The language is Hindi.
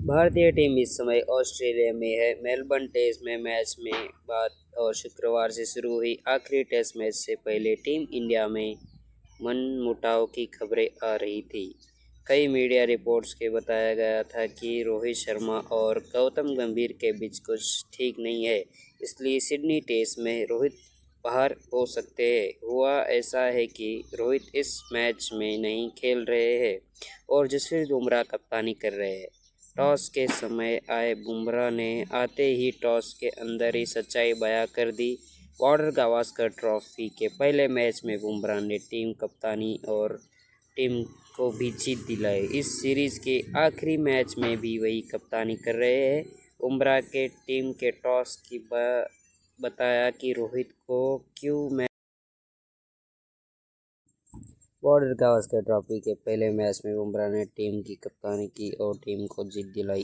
भारतीय टीम इस समय ऑस्ट्रेलिया में है। मेलबर्न टेस्ट में मैच में बाद और शुक्रवार से शुरू हुई आखिरी टेस्ट मैच से पहले टीम इंडिया में मनमुटाव की खबरें आ रही थी। कई मीडिया रिपोर्ट्स के बताया गया था कि रोहित शर्मा और गौतम गंभीर के बीच कुछ ठीक नहीं है, इसलिए सिडनी टेस्ट में रोहित बाहर हो सकते हैं। हुआ ऐसा है कि रोहित इस मैच में नहीं खेल रहे हैं और जसप्रीत बुमराह कप्तानी कर रहे हैं। टॉस के समय आए बुमराह ने आते ही टॉस के अंदर ही सच्चाई बयां कर दी। बॉर्डर गावस्कर ट्रॉफी के पहले मैच में बुमराह ने टीम कप्तानी और टीम को भी जीत दिलाई। इस सीरीज के आखिरी मैच में भी वही कप्तानी कर रहे हैं। बुमराह के टीम के टॉस की बताया कि रोहित को क्यों मैच बॉर्डर गावस्कर ट्रॉफी के पहले मैच में बुमराह ने टीम की कप्तानी की और टीम को जीत दिलाई।